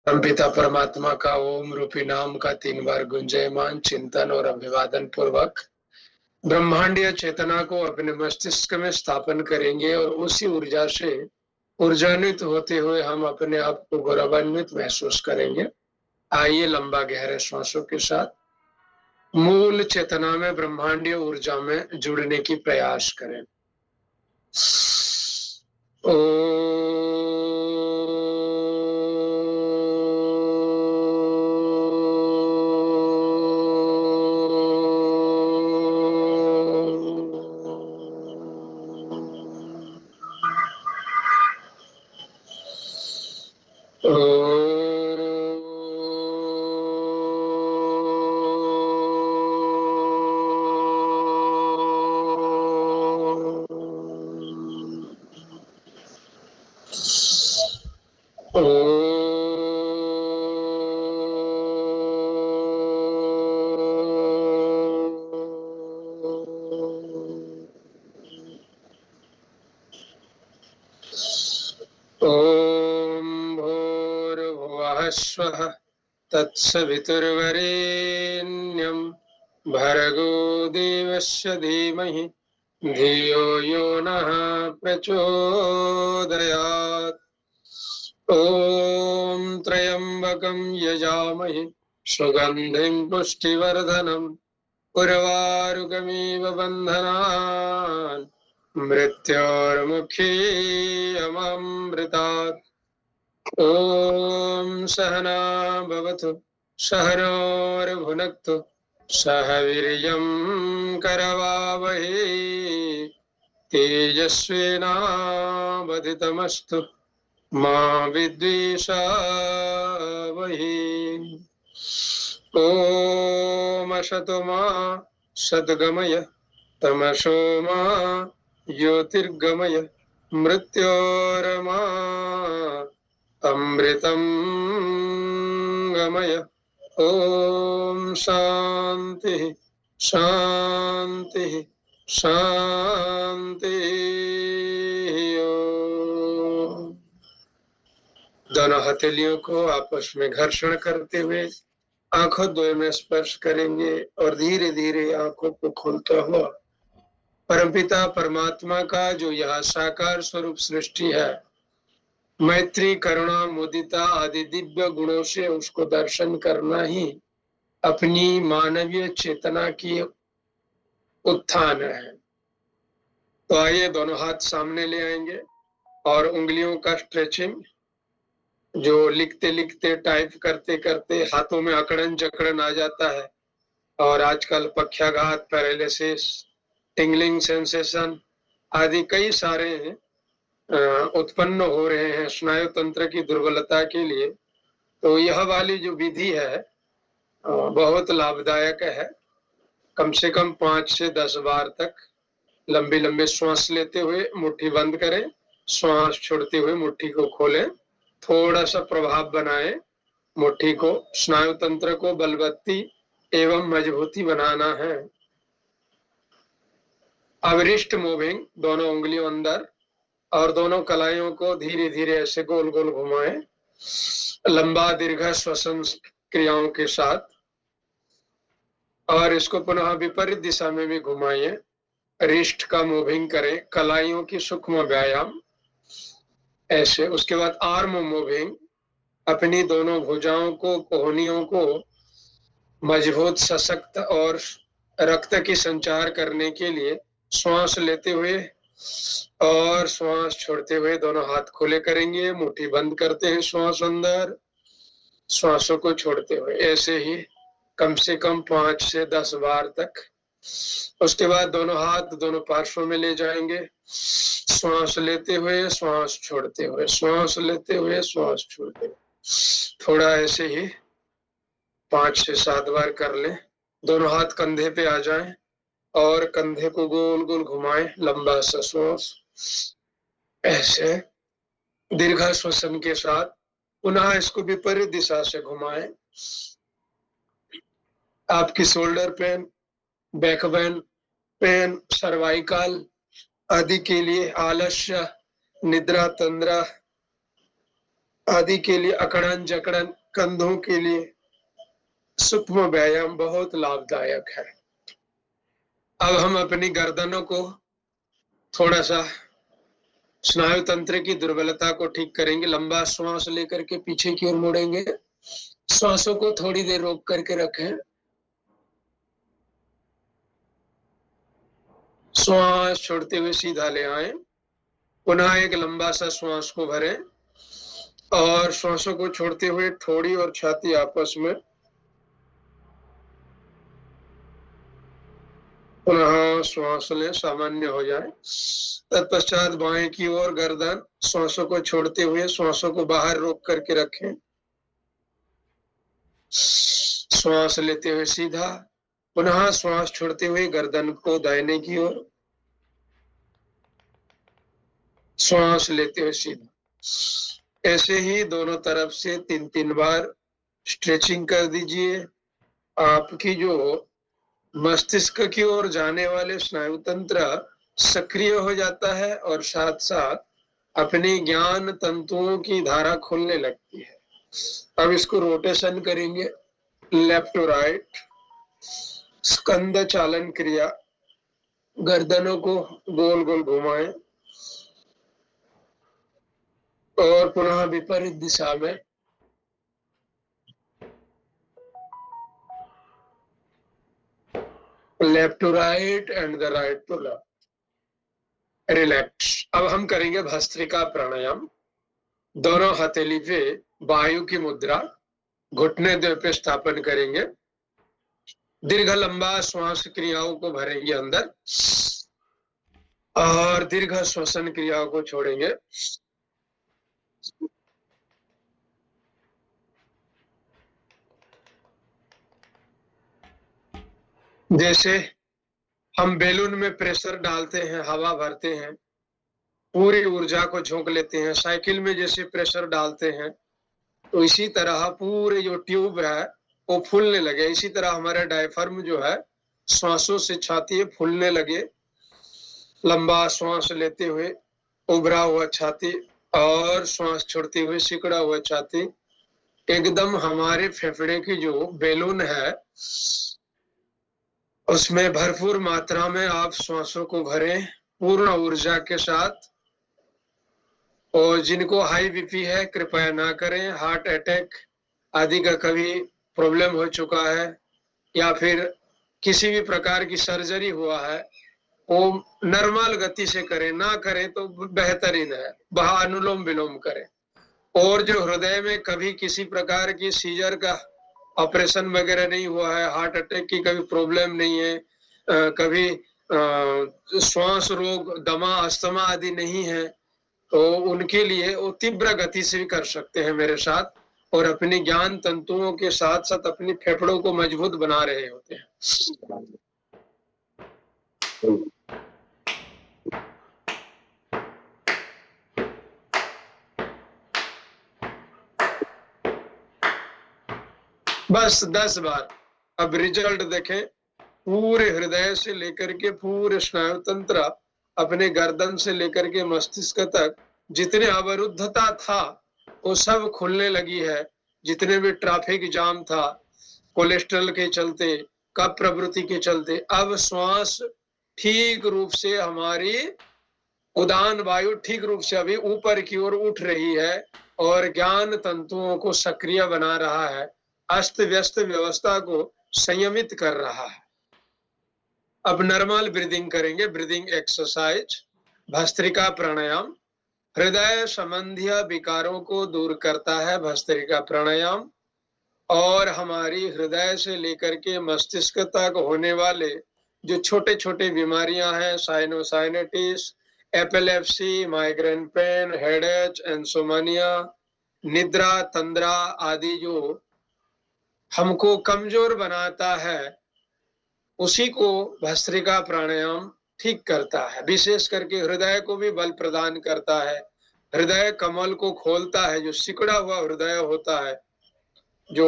परमपिता परमात्मा का ओम रूपी नाम का 3 बार गुंजयमान चिंतन और अभिवादन पूर्वक ब्रह्मांडीय चेतना को अपने मस्तिष्क में स्थापन करेंगे और उसी ऊर्जा से ऊर्जान्वित होते हुए हम अपने आप को गौरवान्वित महसूस करेंगे। आइए लंबा गहरे श्वासों के साथ मूल चेतना में ब्रह्मांडीय ऊर्जा में जुड़ने की प्रयास करें। स्वः तत्सवितुर्वरेण्यं भर्गो देवस्य धीमहि धियो यो नः प्रचोदयात्। ॐ त्र्यम्बकं यजामहे सुगन्धिं पुष्टिवर्धनम् उर्वारुकमिव बन्धनान् मृत्योर्मुक्षीयमामृतात्। ॐ सहना भवतु सहनोर्भुनक्तु सह वीर्यं करवावहै तेजस्विनावधितमस्तु मा विद्विषावहै। ॐ असतो मा सद्गमय तमसो मा ज्योतिर्गमय मृत्योर्मा अमृतं गमय। ओम शांति शांति शांति। दोनों हथेलियों को आपस में घर्षण करते हुए आंखों द्वय में स्पर्श करेंगे और धीरे धीरे आंखों को खोलता हुआ परमपिता परमात्मा का जो यह साकार स्वरूप सृष्टि है, मैत्री करुणा मुदिता आदि दिव्य गुणों से उसको दर्शन करना ही अपनी मानवीय चेतना की उत्थान है। तो आइए दोनों हाथ सामने ले आएंगे और उंगलियों का स्ट्रेचिंग, जो लिखते लिखते टाइप करते करते हाथों में अकड़न जकड़न आ जाता है और आजकल पक्षाघात, पैरालिसिस, टिंगलिंग सेंसेशन आदि कई सारे उत्पन्न हो रहे हैं स्नायु तंत्र की दुर्बलता के लिए। तो यह वाली जो विधि है बहुत लाभदायक है। कम से कम 5 से 10 बार तक लंबी लंबी श्वास लेते हुए मुट्ठी बंद करें, श्वास छोड़ते हुए मुट्ठी को खोलें, थोड़ा सा प्रभाव बनाएं मुट्ठी को। स्नायु तंत्र को बलवत्ती एवं मजबूती बनाना है। अब रिस्ट मूविंग, दोनों उंगलियों अंदर और दोनों कलाइयों को धीरे धीरे ऐसे गोल गोल घुमाएं, लंबा दीर्घ श्वसन क्रियाओं के साथ, और इसको पुनः विपरीत दिशा में भी घुमाइए। रिस्ट का मूविंग करें, कलाइयों की सूक्ष्म व्यायाम ऐसे। उसके बाद आर्म मूविंग, अपनी दोनों भुजाओं को, कोहनियों को मजबूत, सशक्त और रक्त की संचार करने के लिए श्वास लेते हुए और श्वास छोड़ते हुए दोनों हाथ खुले करेंगे, मुट्ठी बंद करते हैं, श्वास अंदर, श्वासों को छोड़ते हुए, ऐसे ही कम से कम 5 से 10 बार तक। उसके बाद दोनों हाथ दोनों पार्श्वों में ले जाएंगे, श्वास लेते हुए श्वास छोड़ते हुए, श्वास लेते हुए श्वास छोड़ते हुए, थोड़ा ऐसे ही 5 से 7 बार कर लें। दोनों हाथ कंधे पे आ जाएं और कंधे को गोल गोल घुमाएं, लंबा सा श्वास ऐसे दीर्घ श्वसन के साथ। पुनः इसको विपरीत दिशा से घुमाएं। आपकी shoulder pain, back pain, cervical आदि के लिए, आलस्य, निद्रा तंद्रा आदि के लिए, अकड़न जकड़न, कंधों के लिए सूक्ष्म व्यायाम बहुत लाभदायक है। अब हम अपनी गर्दनों को थोड़ा सा स्नायु तंत्र की दुर्बलता को ठीक करेंगे। लंबा श्वास लेकर के पीछे की ओर मुड़ेंगे। श्वासों को थोड़ी देर रोक करके रखें। श्वास छोड़ते हुए सीधा ले आए। पुनः एक लंबा सा श्वास को भरें और श्वासों को छोड़ते हुए ठोड़ी और छाती आपस में पुनः श्वास लें, सामान्य हो जाए। तत्पश्चात बाएं की ओर गर्दन, श्वासों को छोड़ते हुए श्वासों को बाहर रोक करके रखें। श्वास लेते हुए सीधा, पुनः श्वास छोड़ते हुए गर्दन को दाहिने की ओर, श्वास लेते हुए सीधा। ऐसे ही दोनों तरफ से 3-3 बार स्ट्रेचिंग कर दीजिए। आपकी जो मस्तिष्क की ओर जाने वाले स्नायु तंत्र सक्रिय हो जाता है और साथ साथ अपनी ज्ञान तंतुओं की धारा खुलने लगती है। अब इसको रोटेशन करेंगे, लेफ्ट टू राइट, स्कंद चालन क्रिया। गर्दनों को गोल गोल घुमाएं और पुनः विपरीत दिशा में left to right and the right to left. Relax. अब हम करेंगे भस्त्रिका प्राणायाम। दोनों हथेली पे वायु की मुद्रा, घुटने द्वय पे स्थापन करेंगे। दीर्घ लंबा श्वास क्रियाओं को भरेंगे अंदर और दीर्घ श्वसन क्रियाओं को छोड़ेंगे। जैसे हम बैलून में प्रेशर डालते हैं, हवा भरते हैं, पूरी ऊर्जा को झोंक लेते हैं। साइकिल में जैसे प्रेशर डालते हैं, तो इसी तरह पूरे जो ट्यूब है वो फूलने लगे। इसी तरह हमारा डायफ्राम जो है श्वासों से छाती फूलने लगे। लंबा श्वास लेते हुए उभरा हुआ छाती और श्वास छोड़ते हुए सिकुड़ा हुआ छाती। एकदम हमारे फेफड़े की जो बैलून है उसमें भरपूर मात्रा में आप श्वासों को भरें पूर्ण ऊर्जा के साथ। और जिनको हाई बीपी है कृपया ना करें। हार्ट अटैक आदि का कभी प्रॉब्लम हो चुका है या फिर किसी भी प्रकार की सर्जरी हुआ है, वो नॉर्मल गति से करें, ना करें तो बेहतरीन है। वह अनुलोम विलोम करें। और जो हृदय में कभी किसी प्रकार की सीजर का ऑपरेशन वगैरह नहीं हुआ है, हार्ट अटैक की कभी प्रॉब्लम नहीं है, कभी श्वास रोग, दमा, अस्थमा आदि नहीं है, तो उनके लिए वो तीव्र गति से भी कर सकते हैं मेरे साथ और अपनी ज्ञान तंतुओं के साथ साथ अपनी फेफड़ों को मजबूत बना रहे होते हैं। बस 10 बार। अब रिजल्ट देखें। पूरे हृदय से लेकर के पूरे स्नायु तंत्र, अपने गर्दन से लेकर के मस्तिष्क तक जितने अवरुद्धता था वो सब खुलने लगी है। जितने भी ट्रैफिक जाम था कोलेस्ट्रॉल के चलते, कफ प्रवृत्ति के चलते, अब श्वास ठीक रूप से हमारी उदान वायु ठीक रूप से अभी ऊपर की ओर उठ रही है और ज्ञान तंतुओं को सक्रिय बना रहा है, अस्त व्यस्त व्यवस्था को संयमित कर रहा है। अब नॉर्मल ब्रीदिंग करेंगे, ब्रीदिंग एक्सरसाइज, भस्त्रिका प्राणायाम। हृदय संबंधी विकारों को दूर करता है भस्त्रिका प्राणायाम और हमारी हृदय से लेकर के मस्तिष्क तक होने वाले जो छोटे छोटे बीमारियां हैं, sinusitis, epilepsy, migraine pain, headache, insomnia, निद्रा तंद्रा आदि जो हमको कमजोर बनाता है, उसी को भस्त्रिका प्राणायाम ठीक करता है। विशेष करके हृदय को भी बल प्रदान करता है, हृदय कमल को खोलता है। जो सिकुड़ा हुआ हृदय होता है, जो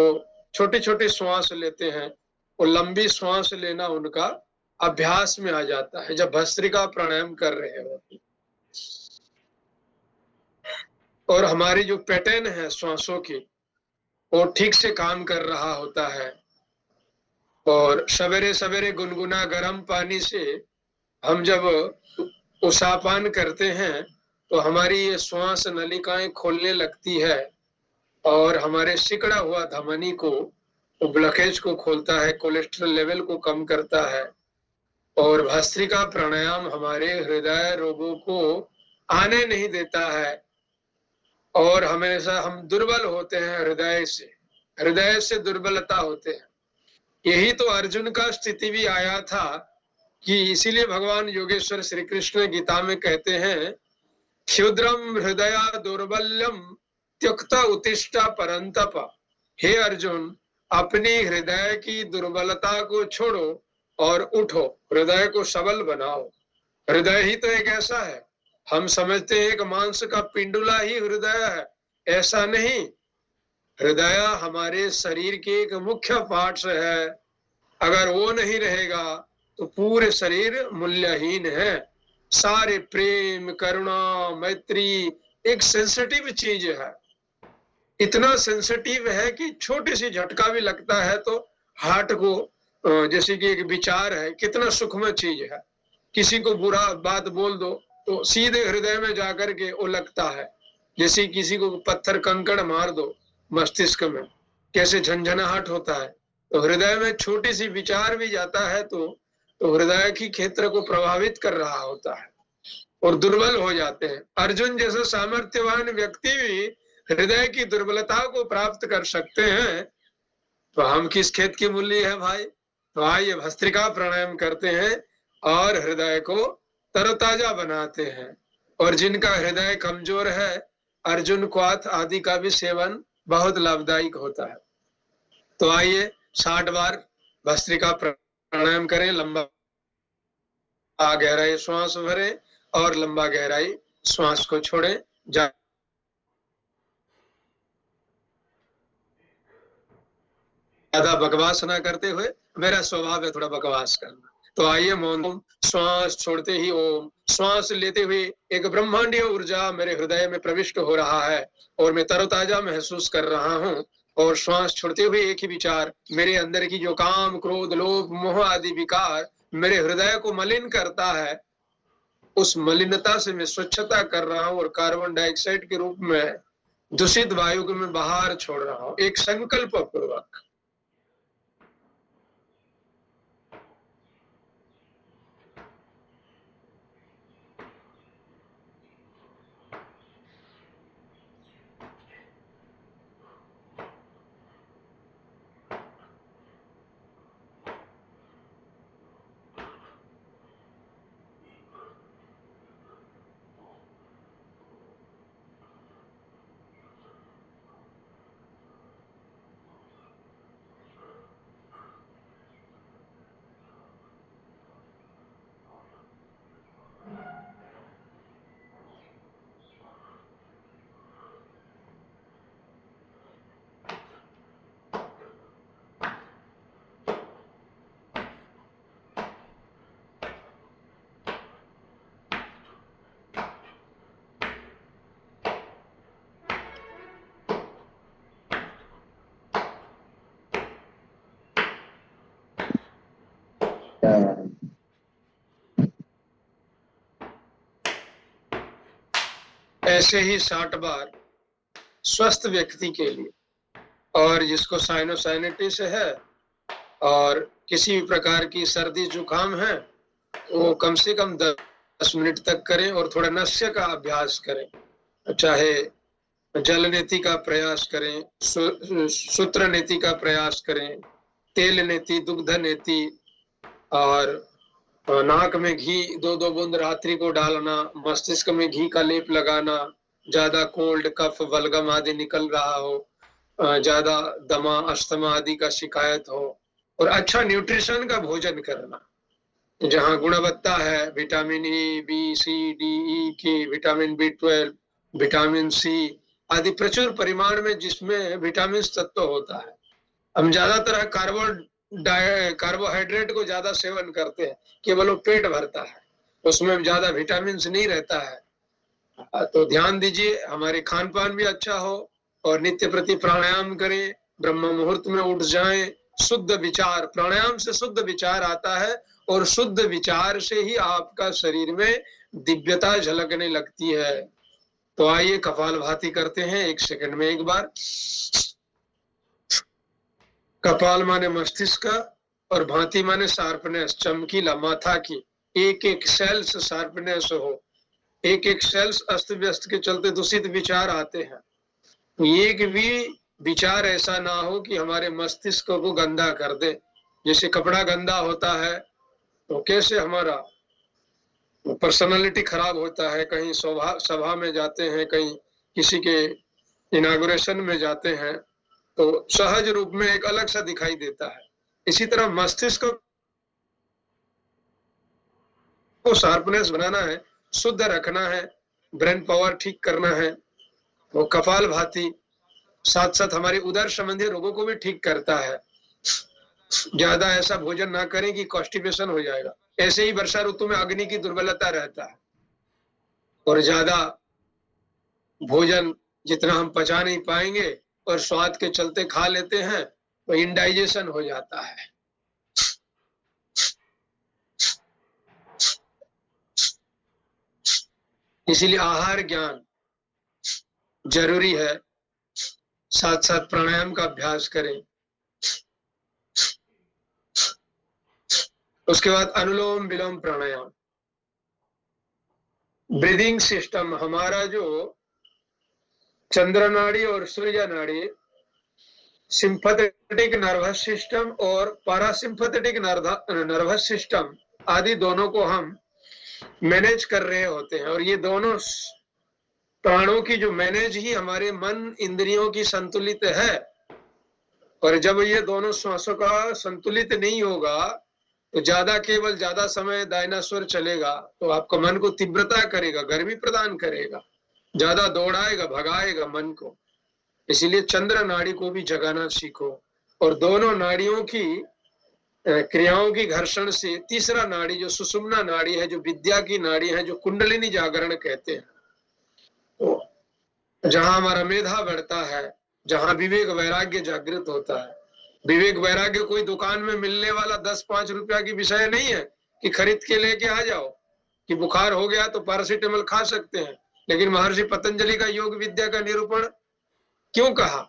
छोटी छोटी श्वास लेते हैं, वो लंबी श्वास लेना उनका अभ्यास में आ जाता है जब भस्त्रिका प्राणायाम कर रहे होते। और हमारी जो पैटर्न है श्वासों की वो ठीक से काम कर रहा होता है। और सवेरे सवेरे गुनगुना गर्म पानी से हम जब उषापान करते हैं तो हमारी ये श्वास नलिकाएं खोलने लगती है और हमारे सिकड़ा हुआ धमनी को, ब्लॉकेज को खोलता है, कोलेस्ट्रॉल लेवल को कम करता है। और भस्त्रिका प्राणायाम हमारे हृदय रोगों को आने नहीं देता है। और हमेशा हम दुर्बल होते हैं हृदय से दुर्बलता होते हैं। यही तो अर्जुन का स्थिति भी आया था कि इसीलिए भगवान योगेश्वर श्री कृष्ण गीता में कहते हैं, क्षुद्रम हृदय दौर्बल्यम त्यक्ता उत्तिष्ठा परंतप। हे अर्जुन, अपनी हृदय की दुर्बलता को छोड़ो और उठो, हृदय को सबल बनाओ। हृदय ही तो एक ऐसा है, हम समझते हैं एक मांस का पिंडुला ही हृदय है, ऐसा नहीं। हृदय हमारे शरीर के एक मुख्य पार्ट है। अगर वो नहीं रहेगा तो पूरे शरीर मूल्यहीन है। सारे प्रेम, करुणा, मैत्री एक सेंसिटिव चीज है। इतना सेंसिटिव है कि छोटी सी झटका भी लगता है तो हार्ट को, जैसे कि एक विचार है, कितना सूक्ष्म चीज है। किसी को बुरा बात बोल दो तो सीधे हृदय में जाकर के वो लगता है। जैसे किसी को पत्थर कंकड़ मार दो मस्तिष्क में, कैसे झंझनाहट होता है। तो हृदय में छोटी सी विचार भी जाता है तो हृदय की क्षेत्र को प्रभावित कर रहा होता है और दुर्बल हो जाते हैं। अर्जुन जैसे सामर्थ्यवान व्यक्ति भी हृदय की दुर्बलता को प्राप्त कर सकते हैं, तो हम किस खेत की मूली है भाई। तो आइए भस्त्रिका प्राणायाम करते हैं और हृदय को तरोताजा बनाते हैं। और जिनका हृदय कमजोर है, अर्जुन क्वाथ आदि का भी सेवन बहुत लाभदायक होता है। तो आइए 60 बार भस्त्रिका प्राणायाम करें। लंबा गहराई श्वास भरें और लंबा गहराई श्वास को छोड़ें। ज्यादा बकवास ना करते हुए, मेरा स्वभाव है थोड़ा बकवास करना। तो आइए मौन, श्वास छोड़ते ही ओम, श्वास लेते हुए एक ब्रह्मांडीय ऊर्जा मेरे हृदय में प्रविष्ट हो रहा है और मैं तरोताजा महसूस कर रहा हूँ। और श्वास छोड़ते हुए एक ही विचार, मेरे अंदर की जो काम, क्रोध, लोभ, मोह आदि विकार मेरे हृदय को मलिन करता है, उस मलिनता से मैं स्वच्छता कर रहा हूँ और कार्बन डाइऑक्साइड के रूप में दूषित वायु को मैं बाहर छोड़ रहा हूँ, एक संकल्प पूर्वक। ऐसे ही 60 बार स्वस्थ व्यक्ति के लिए, और जिसको साइनोसाइटिस है और किसी भी प्रकार की सर्दी जुकाम है, वो कम से कम 10 मिनट तक करें और थोड़ा नस्य का अभ्यास करें। चाहे जल नेति का प्रयास करें, सूत्र नेति का प्रयास करें, तेल नेति, दुग्ध नेति, और नाक में घी 2-2 बूंद रात्रि को डालना, मस्तिष्क में घी का लेप लगाना। ज्यादा कोल्ड, कफ, बलगम आदि निकल रहा हो, ज्यादा दमा, अस्थमा आदि का शिकायत हो, और अच्छा न्यूट्रिशन का भोजन करना जहाँ गुणवत्ता है, vitamin A, B, C, D, E के, विटामिन B12, विटामिन सी आदि प्रचुर परिमाण में, जिसमें विटामिन तत्व होता है। हम ज्यादातर कार्बोहाइड्रेट को ज्यादा सेवन करते हैं, केवल वो पेट भरता है, उसमें ज्यादा विटामिन नहीं रहता है। तो ध्यान दीजिए हमारे खान पान भी अच्छा हो और नित्य प्रति प्राणायाम करें, ब्रह्म मुहूर्त में उठ जाएं, शुद्ध विचार, प्राणायाम से शुद्ध विचार आता है और शुद्ध विचार से ही आपका शरीर में दिव्यता झलकने लगती है। तो आइए कपालभाति करते हैं 1 सेकंड में एक बार। कपाल माने मस्तिष्क और भांति माने शार्पनेस, चमकीला, माथा की एक एक सेल्स शार्पनेस हो, एक एक सेल्स अस्त व्यस्त के चलते दूषित विचार आते हैं, एक भी विचार ऐसा ना हो कि हमारे मस्तिष्क को गंदा कर दे। जैसे कपड़ा गंदा होता है तो कैसे हमारा पर्सनालिटी खराब होता है, कहीं सभा में जाते हैं, कहीं किसी के इनागुरेशन में जाते हैं तो सहज रूप में एक अलग सा दिखाई देता है। इसी तरह मस्तिष्क को शार्पनेस बनाना है, शुद्ध रखना है, ब्रेन पावर ठीक करना है। वो कपालभाति साथ साथ हमारे उदर संबंधी रोगों को भी ठीक करता है। ज्यादा ऐसा भोजन ना करें कि कॉन्स्टिपेशन हो जाएगा। ऐसे ही वर्षा ऋतु में अग्नि की दुर्बलता रहता है और ज्यादा भोजन जितना हम पचा नहीं पाएंगे और स्वाद के चलते खा लेते हैं तो इंडाइजेशन हो जाता है। इसीलिए आहार ज्ञान जरूरी है, साथ साथ प्राणायाम का अभ्यास करें। उसके बाद अनुलोम विलोम प्राणायाम। ब्रीदिंग सिस्टम, हमारा जो चंद्र नाड़ी और सूर्य नाड़ी, सिंपैथेटिक नर्वस सिस्टम और पैरासिम्पैथेटिक नर्वस सिस्टम आदि दोनों को हम मैनेज कर रहे होते हैं और ये दोनों प्राणों की जो मैनेज ही हमारे मन इंद्रियों की संतुलित है। और जब ये दोनों श्वासों का संतुलित नहीं होगा तो केवल ज्यादा समय डायनासोर चलेगा तो आपका मन को तीव्रता करेगा, गर्मी प्रदान करेगा, ज्यादा दौड़ाएगा, भगाएगा मन को। इसीलिए चंद्र नाड़ी को भी जगाना सीखो और दोनों नाड़ियों की क्रियाओं की घर्षण से तीसरा नाड़ी जो सुषुम्ना नाड़ी है, जो विद्या की नाड़ी है, जो कुंडलिनी जागरण कहते हैं, तो जहां हमारा मेधा बढ़ता है, जहां विवेक वैराग्य जागृत होता है। विवेक वैराग्य कोई दुकान में मिलने वाला 10-5 रुपया की विषय नहीं है कि खरीद के लेके आ जाओ कि बुखार हो गया तो पैरासिटामोल खा सकते हैं। लेकिन महर्षि पतंजलि का योग विद्या का निरूपण क्यों कहा?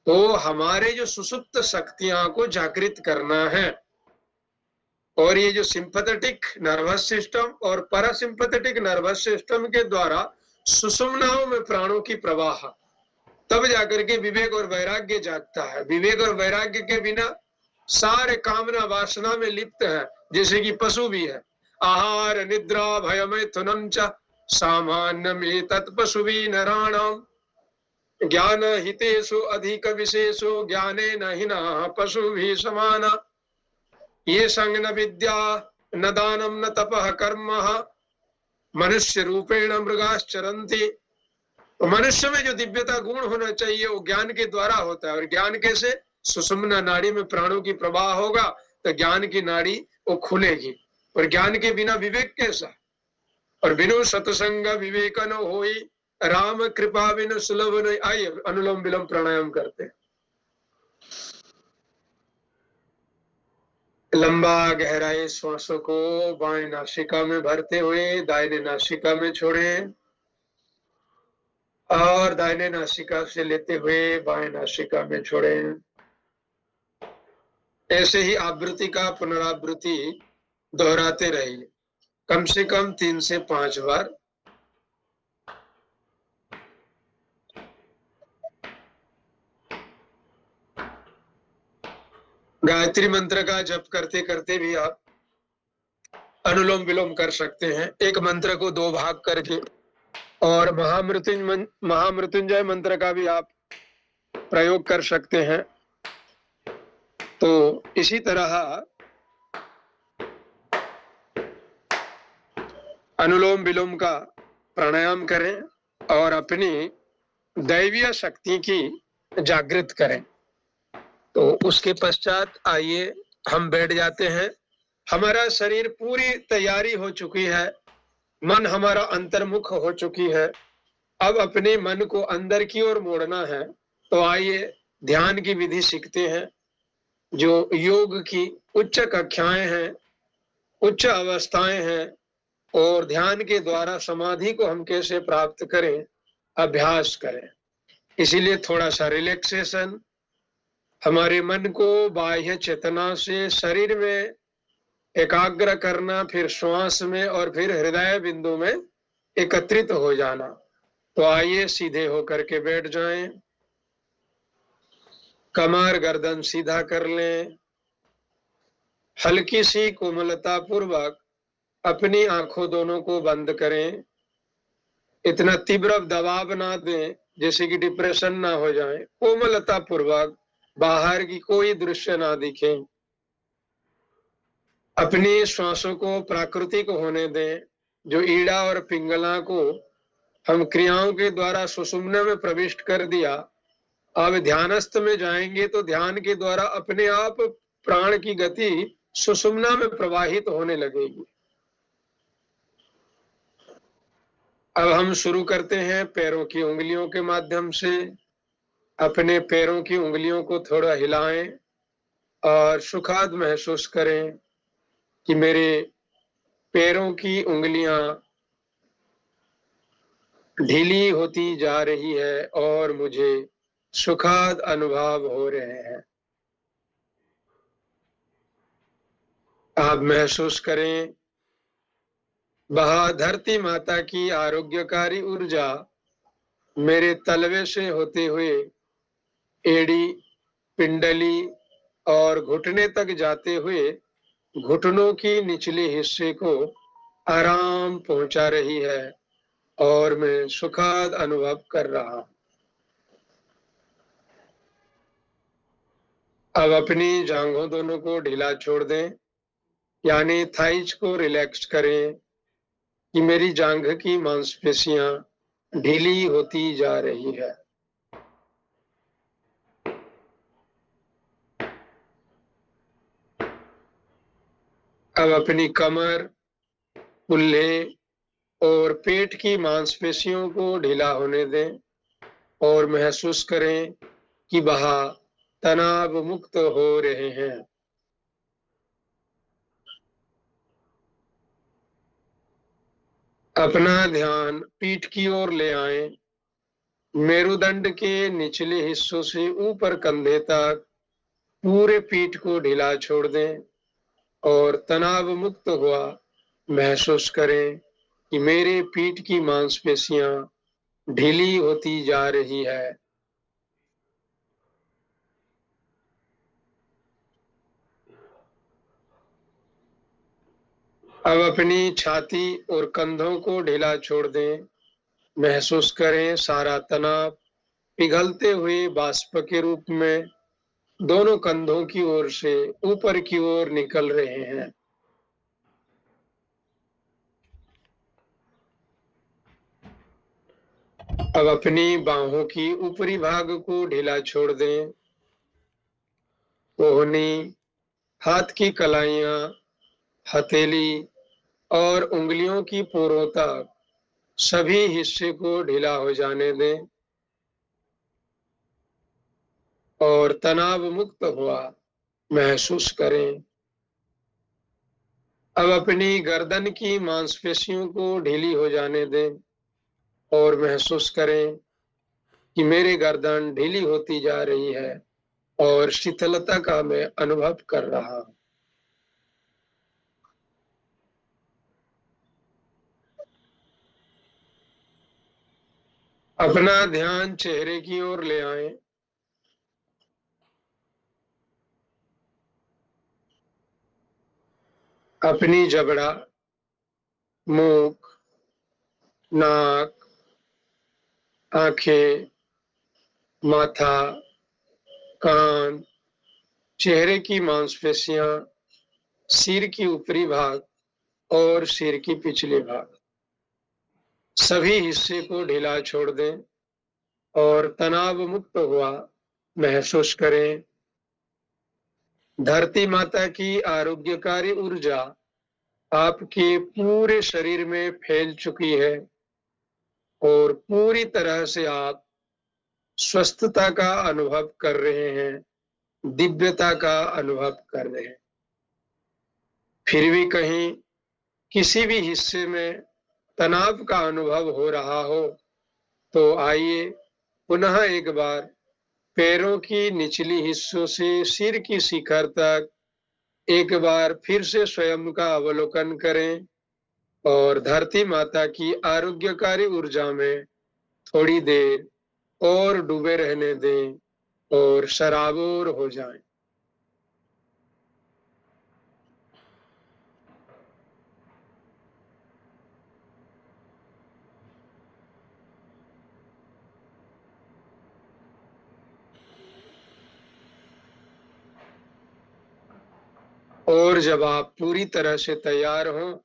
तो हमारे जो सुसुप्त शक्तियां को जागृत करना है और ये जो सिंपैथेटिक नर्वस सिस्टम और पैरासिम्पैथेटिक नर्वस सिस्टम के द्वारा सुषुम्नाओं में प्राणों की प्रवाह, तब जाकर के विवेक और वैराग्य जागता है। विवेक और वैराग्य के बिना सारे कामना वासना में लिप्त है, जैसे कि पशु भी है। आहार निद्रा भय मैथुनम च सामान्यम एतत् पशुभिः नराणाम् ज्ञान हितेषु अधिक विशेषो ज्ञानेन हिनः पशुभिः समाना ये संग न विद्या न दानम न तपः कर्म मनुष्य रूपेण मृगाश्चरन्ति। तो मनुष्य में जो दिव्यता गुण होना चाहिए वो ज्ञान के द्वारा होता है। और ज्ञान कैसे? सुषुम्ना नाड़ी में प्राणों की प्रवाह होगा तो ज्ञान की नाड़ी वो खुलेगी। और ज्ञान के बिना विवेक कैसा? और बिनु सत्संग विवेक न होई राम कृपा बिनु सुलभ नहीं। आइए अनुलोम विलोम प्राणायाम करते हैं। लंबा गहराई श्वासों को बाएं नासिका में भरते हुए दाहिने नासिका में छोड़ें और दाहिने नासिका से लेते हुए बाएं नासिका में छोड़ें। ऐसे ही आवृत्ति का पुनरावृत्ति दोहराते रहिए, कम से कम 3 से 5 बार। गायत्री मंत्र का जप करते करते भी आप अनुलोम विलोम कर सकते हैं, एक मंत्र को 2 भाग करके। और महामृत्युंजय मंत्र का भी आप प्रयोग कर सकते हैं। तो इसी तरह अनुलोम विलोम का प्राणायाम करें और अपनी दैवीय शक्ति की जागृत करें। तो उसके पश्चात आइए हम बैठ जाते हैं। हमारा शरीर पूरी तैयारी हो चुकी है, मन हमारा अंतर्मुख हो चुकी है, अब अपने मन को अंदर की ओर मोड़ना है। तो आइए ध्यान की विधि सीखते हैं, जो योग की उच्च कक्षाएं हैं, उच्च अवस्थाएं हैं, और ध्यान के द्वारा समाधि को हम कैसे प्राप्त करें, अभ्यास करें। इसीलिए थोड़ा सा रिलैक्सेशन, हमारे मन को बाह्य चेतना से शरीर में एकाग्र करना, फिर श्वास में और फिर हृदय बिंदु में एकत्रित हो जाना। तो आइए सीधे होकर के बैठ जाएं, कमर गर्दन सीधा कर लें, हल्की सी कोमलता पूर्वक अपनी आंखों दोनों को बंद करें। इतना तीव्र दबाव ना दें जैसे कि डिप्रेशन ना हो जाए। कोमलता पूर्वक बाहर की कोई दृश्य ना दिखे। अपनी श्वासों को प्राकृतिक होने दें। जो ईड़ा और पिंगला को हम क्रियाओं के द्वारा सुषुम्ना में प्रविष्ट कर दिया, अब ध्यानस्थ में जाएंगे तो ध्यान के द्वारा अपने आप प्राण की गति सुषुम्ना में प्रवाहित होने लगेगी। अब हम शुरू करते हैं पैरों की उंगलियों के माध्यम से। अपने पैरों की उंगलियों को थोड़ा हिलाएं और सुखाद महसूस करें कि मेरे पैरों की उंगलियां ढीली होती जा रही है और मुझे सुखद अनुभव हो रहे हैं। आप महसूस करें वह धरती माता की आरोग्यकारी ऊर्जा मेरे तलवे से होते हुए एड़ी, पिंडली और घुटने तक जाते हुए घुटनों की निचले हिस्से को आराम पहुंचा रही है और मैं सुखद अनुभव कर रहा हूं। अब अपनी जांघों दोनों को ढीला छोड़ दें, यानी थाइज को रिलैक्स करें कि मेरी जांघ की मांसपेशियां ढीली होती जा रही है। अब अपनी कमर, कुल्हे और पेट की मांसपेशियों को ढीला होने दें और महसूस करें कि वह तनाव मुक्त हो रहे हैं। अपना ध्यान पीठ की ओर ले आएं। मेरुदंड के निचले हिस्सों से ऊपर कंधे तक पूरे पीठ को ढीला छोड़ दें और तनाव मुक्त हुआ महसूस करें कि मेरे पीठ की मांसपेशियां ढीली होती जा रही है। अब अपनी छाती और कंधों को ढीला छोड़ दें। महसूस करें सारा तनाव पिघलते हुए बाष्प के रूप में दोनों कंधों की ओर से ऊपर की ओर निकल रहे हैं। अब अपनी बाहों की ऊपरी भाग को ढीला छोड़ दें। कोहनी, हाथ की कलाइयां, हथेली और उंगलियों की पोरों तक सभी हिस्से को ढीला हो जाने दें और तनाव मुक्त हुआ महसूस करें। अब अपनी गर्दन की मांसपेशियों को ढीली हो जाने दें और महसूस करें कि मेरी गर्दन ढीली होती जा रही है और शीतलता का मैं अनुभव कर रहा हूं। अपना ध्यान चेहरे की ओर ले आएं। अपनी जबड़ा, मुख, नाक, आंखें, माथा, कान, चेहरे की मांसपेशियां, सिर की ऊपरी भाग और सिर की पिछले भाग सभी हिस्से को ढीला छोड़ दें और तनाव मुक्त हुआ महसूस करें। धरती माता की आरोग्यकारी ऊर्जा आपके पूरे शरीर में फैल चुकी है और पूरी तरह से आप स्वस्थता का अनुभव कर रहे हैं, दिव्यता का अनुभव कर रहे हैं। फिर भी कहीं किसी भी हिस्से में तनाव का अनुभव हो रहा हो, तो आइए पुनः एक बार पैरों की निचली हिस्सों से सिर की शिखर तक एक बार फिर से स्वयं का अवलोकन करें और धरती माता की आरोग्यकारी ऊर्जा में थोड़ी देर और डूबे रहने दें और सराबोर हो जाएं। और जब आप पूरी तरह से तैयार हों,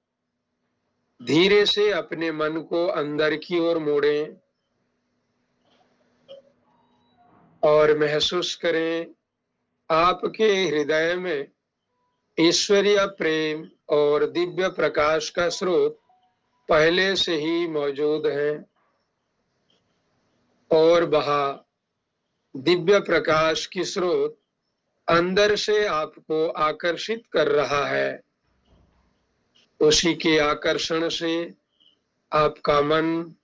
धीरे से अपने मन को अंदर की ओर मोड़ें और महसूस करें आपके हृदय में ईश्वरीय प्रेम और दिव्य प्रकाश का स्रोत पहले से ही मौजूद है और वह दिव्य प्रकाश की स्रोत अंदर से आपको आकर्षित कर रहा है। उसी के आकर्षण से आपका मन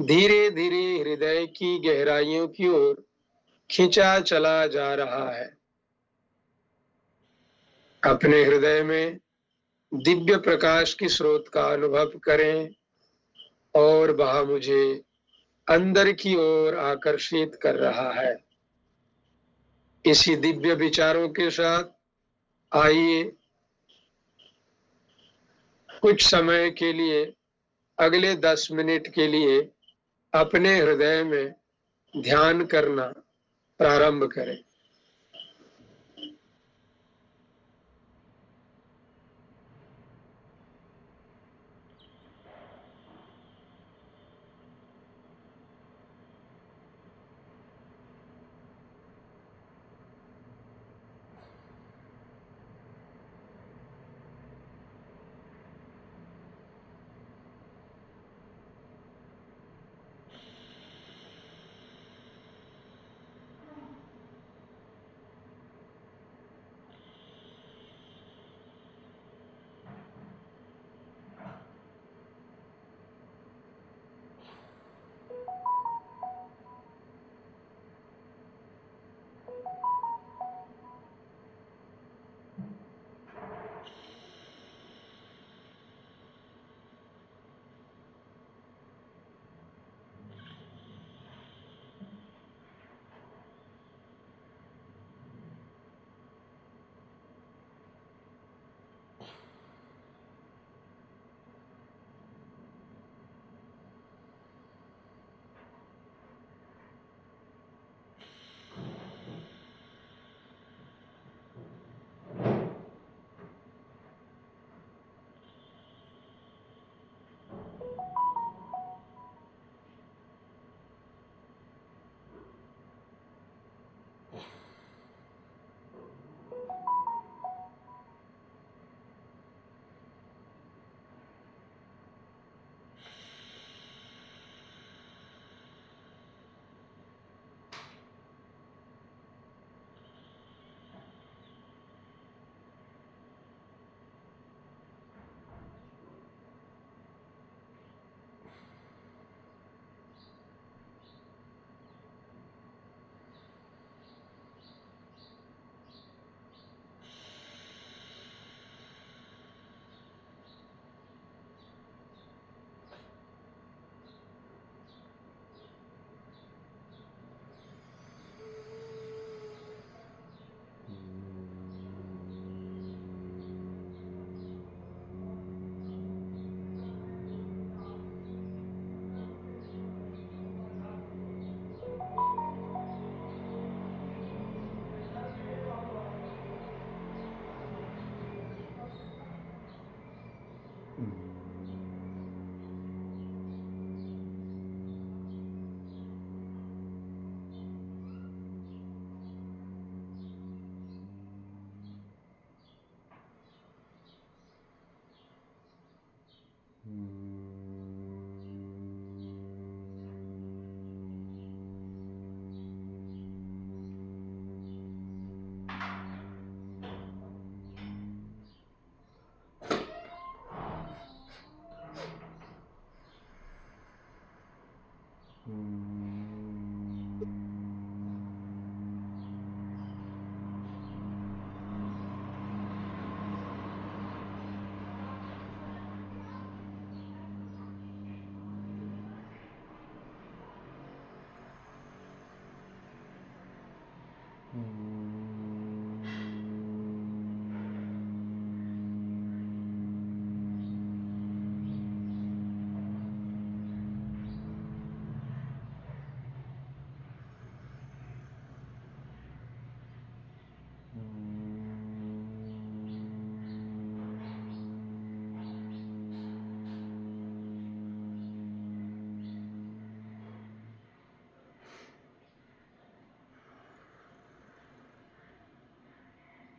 धीरे धीरे हृदय की गहराइयों की ओर खिंचा चला जा रहा है। अपने हृदय में दिव्य प्रकाश की स्रोत का अनुभव करें और वह मुझे अंदर की ओर आकर्षित कर रहा है। इसी दिव्य विचारों के साथ आइए कुछ समय के लिए, अगले 10 मिनट के लिए अपने हृदय में ध्यान करना प्रारंभ करें।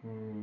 हम्म,